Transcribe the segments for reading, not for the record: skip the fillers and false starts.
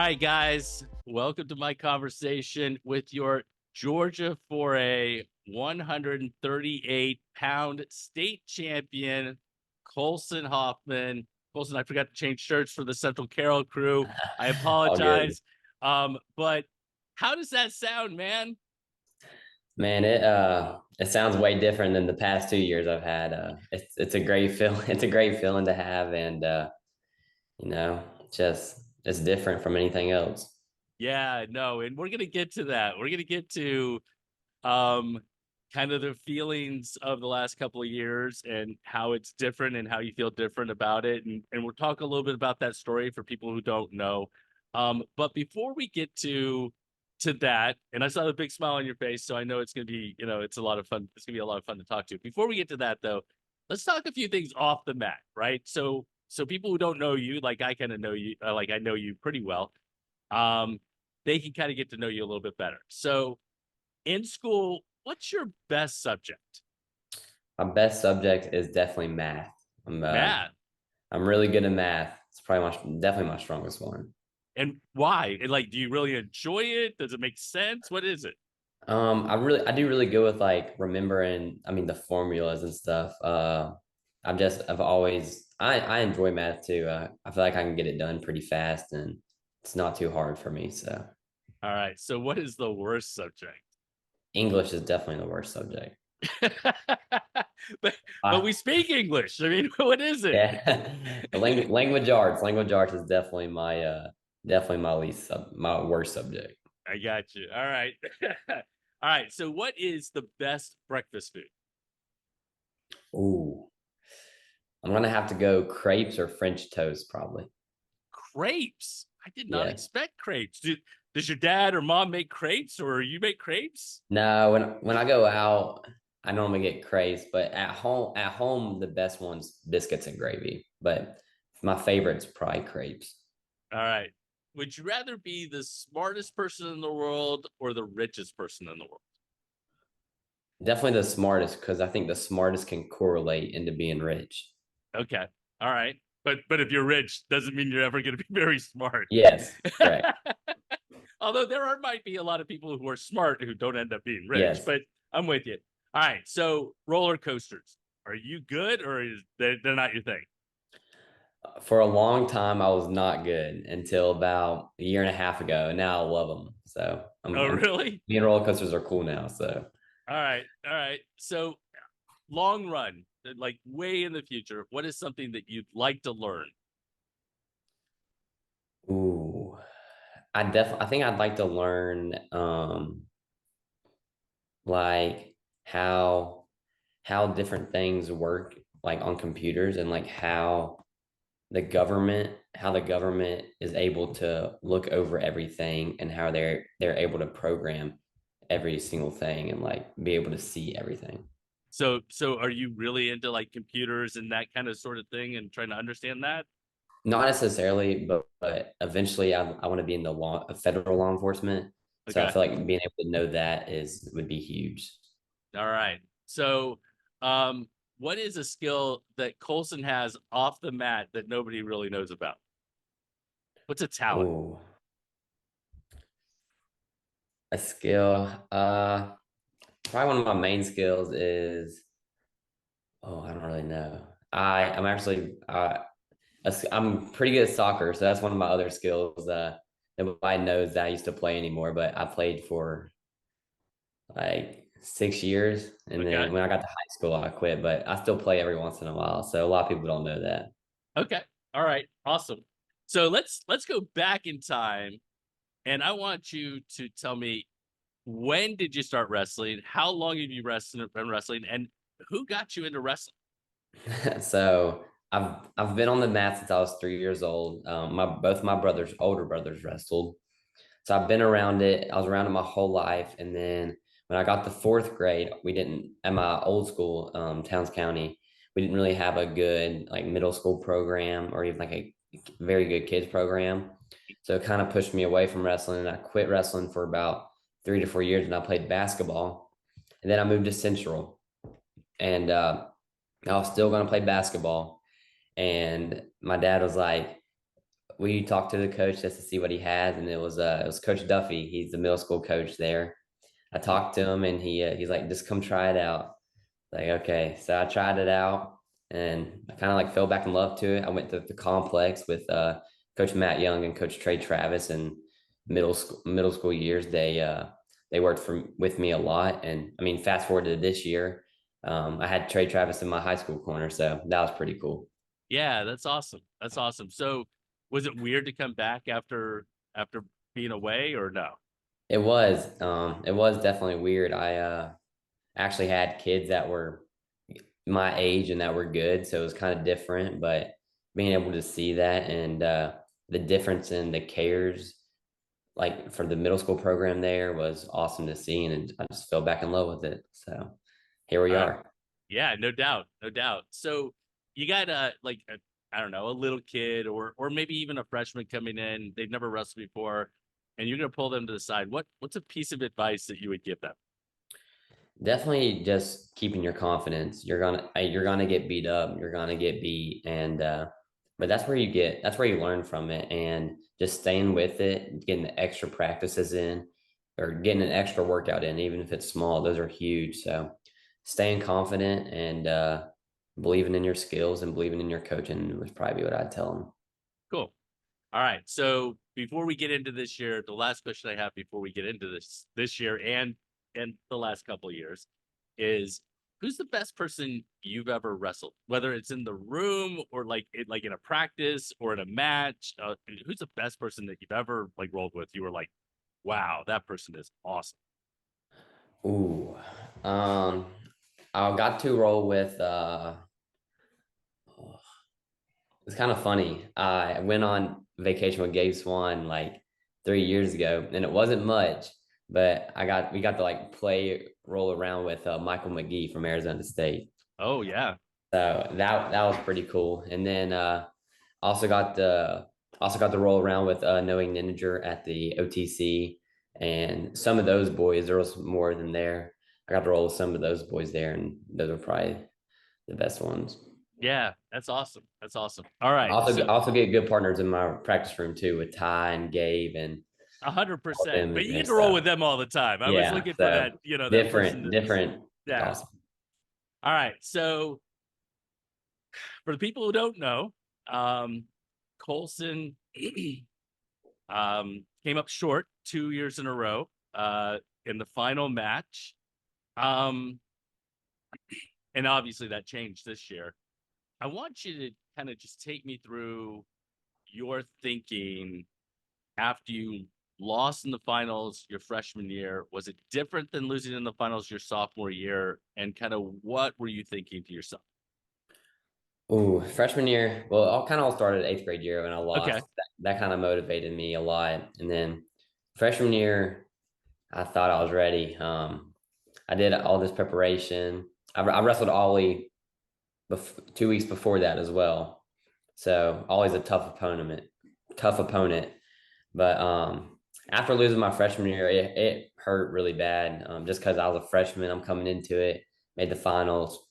right, guys, welcome to my conversation with your Georgia 4A 138-pound state champion, Colson Hoffman. Colson, I forgot to change shirts for the Central Carroll crew. I All good. apologize. But how does that sound, man? Man, it sounds way different than the past 2 years I've had. It's a great feel. It's a great feeling to have, and you know, just it's different from anything else. Yeah, no, and we're gonna get to that. We're gonna get to um kind of the feelings of the last couple of years and how it's different and how you feel different about it. And we'll talk a little bit about that story for people who don't know. But before we get to that, and I saw the big smile on your face, so I know it's gonna be, it's a lot of fun. It's gonna be a lot of fun to talk to. Before we get to that though, let's talk a few things off the mat, right? So people who don't know you, like I kind of know you, like I know you pretty well, um, they can kind of get to know you a little bit better. So in school, what's your best subject? My best subject is definitely math. I'm uh, Math. I'm really good at math. It's probably definitely my strongest one. And why? And like, do you really enjoy it? Does it make sense? What is it? I do really good with like remembering. I mean, the formulas and stuff. I enjoy math too. I feel like I can get it done pretty fast, and it's not too hard for me. So All right. So what is the worst subject? English is definitely the worst subject. but but Ah, we speak English. I mean, what is it? yeah. Language arts is definitely my worst subject. I got you. All right. All right. So what is the best breakfast food? Ooh, I'm gonna have to go crepes or French toast probably. Crepes. I did not Yeah. expect crepes. Does your dad or mom make crepes or you make crepes? No, when I go out, I normally get crepes, but at home the best one's biscuits and gravy. But my favorite's probably crepes. All right. Would you rather be the smartest person in the world or the richest person in the world? Definitely the smartest because I think the smartest can correlate into being rich. Okay. All right. But if you're rich, doesn't mean you're ever going to be very smart. Yes, correct. Although might be a lot of people who are smart who don't end up being rich, Yes. but I'm with you. All right. So roller coasters, are you good or is they're not your thing? For a long time, I was not good until about a year and a half ago, and now I love them. So Oh, really? me and roller coasters are cool now. So, All right. All right. So long run, like way in the future, what is something that you'd like to learn? ooh, I think I'd like to learn like how how different things work like on computers and like how the government is able to look over everything and how they're able to program every single thing and like be able to see everything. So are you really into like computers and that kind of sort of thing and trying to understand that? Not necessarily, but eventually I want to be in the federal law enforcement. So I Okay. feel like being able to know that is would be huge. All right. So, what is a skill that Colson has off the mat that nobody really knows about? What's a talent? Oh, a skill. Probably one of my main skills is, oh, I don't really know. I'm actually I'm pretty good at soccer, so that's one of my other skills. Nobody knows that I used to play anymore, but I played for like 6 years, and Okay. then when I got to high school, I quit. But I still play every once in a while, so a lot of people don't know that. Okay. All right. Awesome. So let's go back in time, and I want you to tell me when did you start wrestling? How long have you been wrestling, and who got you into wrestling? So I've been on the mat since I was 3 years old. My both my brothers, older brothers, wrestled. So I've been around it. I was around it my whole life. And then when I got to fourth grade, we didn't, at my old school, Towns County, we didn't really have a good like middle school program or even like a very good kids program. So it kind of pushed me away from wrestling. And I quit wrestling for about 3 to 4 years and I played basketball. And then I moved to Central. And I was still going to play basketball. And my dad was like, we talked to the coach just to see what he has, and it was Coach Duffy. He's the middle school coach there. I Mhm. talked to him, and he's like, just come try it out. Like, okay, so I tried it out, and I kind of like fell back in love to it. I went to the complex with Coach Matt Young and Coach Trey Travis, and middle school years. They worked with me a lot, and I mean, fast forward to this year, I had Trey Travis in my high school corner, so that was pretty cool. Yeah, that's awesome. That's awesome. So was it weird to come back after being away or no? It was definitely weird. I actually had kids that were my age and that were good, so it was kind of different. But being able to see that and the difference in the cares, like for the middle school program there, was awesome to see, and I just fell back in love with it. So here we Uh, are. yeah, no doubt, no doubt. So you got I don't know, a little kid or maybe even a freshman coming in, they've never wrestled before, and you're gonna pull them to the side. What's a piece of advice that you would give them? Definitely just keeping your confidence. You're gonna get beat up. You're gonna get beat, and but that's where you learn from it, and just staying with it, getting the extra practices in, or getting an extra workout in, even if it's small. Those are huge. So staying confident and believing in your skills and believing in your coaching was probably what I'd tell them. Cool. All right. So before we get into this year, the last question I have before we get into this year and the last couple of years is who's the best person you've ever wrestled? Whether it's in the room or like in a practice or in a match, who's the best person that you've ever like rolled with? You were like, wow, that person is awesome. Ooh, um, I got to roll with it's kind of funny. I went on vacation with Gabe Swan like 3 years ago, and it wasn't much, but we got to like play roll around with Michael McGee from Arizona State. Oh yeah. So that was pretty cool. And then also got the also got to roll around with Knowing Ninja at the OTC, and some of those boys. There was more than there. I got to roll with some of those boys there, and those were probably the best ones. Yeah, that's awesome. That's awesome. All I right. also So also get good partners in my practice room too with Ty and Gabe and a hundred all of percent. them But you and get to roll with stuff. them all the time. I was Yeah, looking for so that, that person different, that's different. It's yeah. awesome. All right. So for the people who don't know, um, Colson came up short 2 years in a row in the final match. Um, and obviously that changed this year. I want you to kind of just take me through your thinking after you lost in the finals your freshman year. Was it different than losing in the finals your sophomore year? And kind of what were you thinking to yourself? Ooh, freshman year. Well, I kind of all started eighth grade year when I Okay. lost. That kind of motivated me a lot. And then freshman year, I thought I was ready. I did all this preparation. I wrestled Ollie 2 weeks before that as well. So always a tough opponent. But after losing my freshman year, it hurt really bad. Just because I was a freshman, I'm coming into it, made the finals,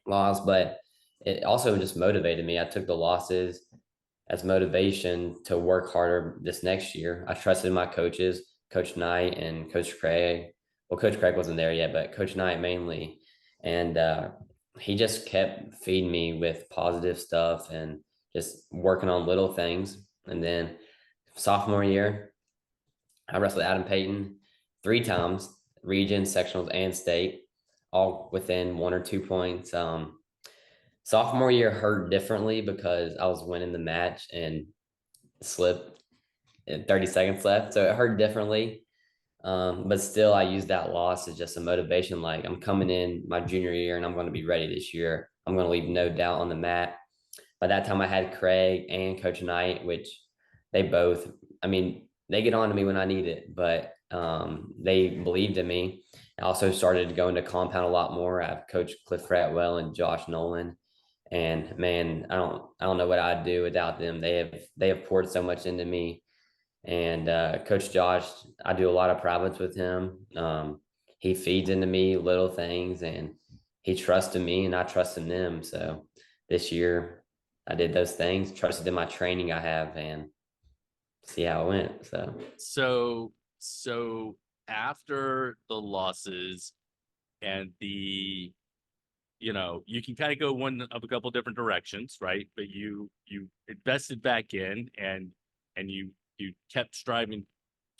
lost, but it also just motivated me. I took the losses as motivation to work harder this next year. I trusted my coaches, Coach Knight and Coach Craig. Well, Coach Craig wasn't there yet, but Coach Knight mainly, and he just kept feeding me with positive stuff and just working on little things. And then sophomore year, I wrestled Adam Payton 3 times, region, sectionals, and state, all within 1 or 2 points. Sophomore year hurt differently because I was winning the match and slipped and 30 seconds left. So it hurt differently. But still, I used that loss as just a motivation. Like, I'm coming in my junior year and I'm going to be ready this year. I'm going to leave no doubt on the mat. By that time, I had Craig and Coach Knight, which they both, I mean, they get on to me when I need it, but they believed in me. I also started going to compound a lot more. I have Coach Cliff Ratwell and Josh Nolan. And man, I don't know what I'd do without them. They have poured so much into me. And Coach Josh, I do a lot of privates with him. He feeds into me little things, and he trusts in me, and I trust in them. So this year, I did those things, trusted in my training I have, and see how it went. So So after the losses and the, you can kind of go one of a couple different directions, right? But you invested back in, and you kept striving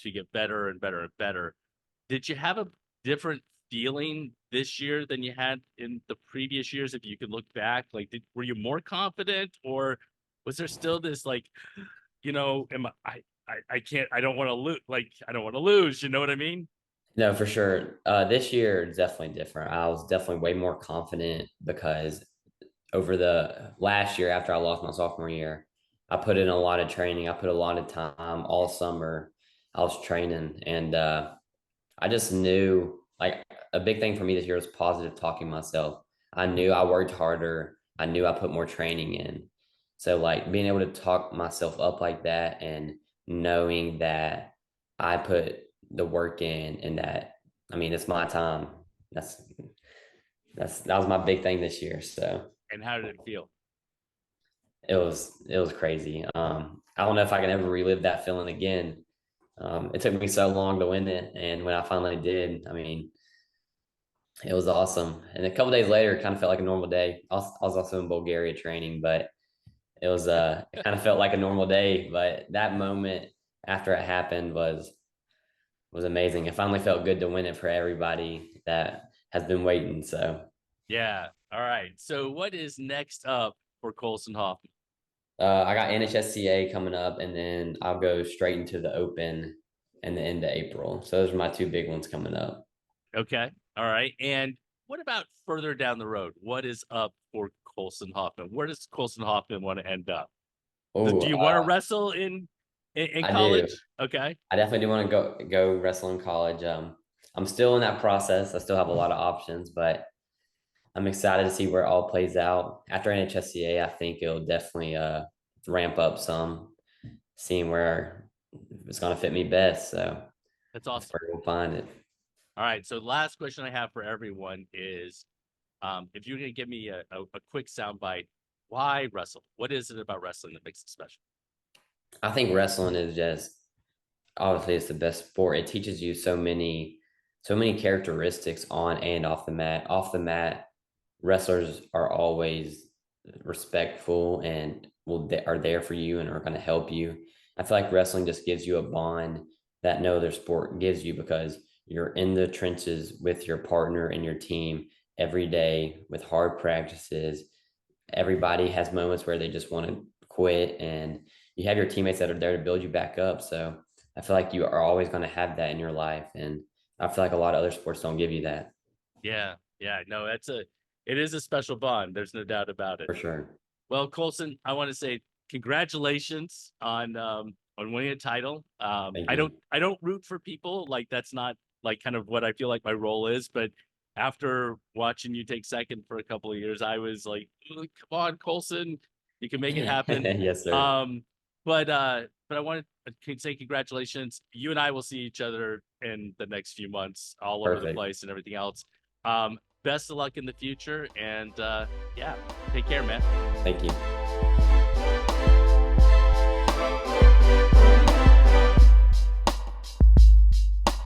to get better and better and better. Did you have a different feeling this year than you had in the previous years? If you could look back, like, were you more confident, or was there still this like, am I can't, I don't want to lose, like, I don't want to lose, you know what I mean? no, for sure. This year is definitely different. I was definitely way more confident because over the last year after I lost my sophomore year, I put in a lot of training. I put a lot of time all summer. I was training, and I just knew like a big thing for me this year was positive talking myself. I knew I worked harder. I knew I put more training in. So like being able to talk myself up like that and knowing that I put the work in and that I mean it's my time. That's that was my big thing this year. So And how did it feel? it was crazy. I don't know if I can ever relive that feeling again. It took me so long to win it, and when I finally did, I mean, it was awesome. And a couple days later, it kind of felt like a normal day. I was also in Bulgaria training, but it kind of felt like a normal day. But that moment after it happened was amazing. It finally felt good to win it for everybody that has been waiting. So Yeah. All right. So what is next up for Colson Hoffman? I got NHSCA coming up, and then I'll go straight into the Open in the end of April. So those are my two big ones coming up. Okay. All right. And what about further down the road? What is up for Colson Hoffman? Where does Colson Hoffman want to end up? Oh, Do you want to wrestle in I do. college? Okay. I definitely do want to go wrestle in college. I'm still in that process. I still have a lot of options, but I'm excited to see where it all plays out. After NHSCA, I think it'll definitely ramp up some, seeing where it's going to fit me best. So That's that's awesome. where we'll find it. All right. So the last question I have for everyone is, if you're going to give me a quick soundbite, why wrestle? What is it about wrestling that makes it special? I think wrestling is just obviously it's the best sport. It teaches you so many characteristics on and off the mat. Off the mat, wrestlers are always respectful and are there for you and are going to help you. I feel like wrestling just gives you a bond that no other sport gives you because you're in the trenches with your partner and your team every day with hard practices. Everybody has moments where they just want to quit, and you have your teammates that are there to build you back up. So I feel like you are always going to have that in your life, and I feel like a lot of other sports don't give you that. Yeah. Yeah. No, it is a special bond. There's no doubt about it. For sure. Well, Colson, I want to say congratulations on winning a title. Thank you. I don't root for people, like that's not like kind of what I feel like my role is, but after watching you take second for a couple of years, I was like, "Ooh, come on, Colson, you can make it happen." Yes, sir. Um, but I wanted to say congratulations. You and I will see each other in the next few months all over the Perfect. place and everything else. Best of luck in the future, and yeah, take care, man. Thank you.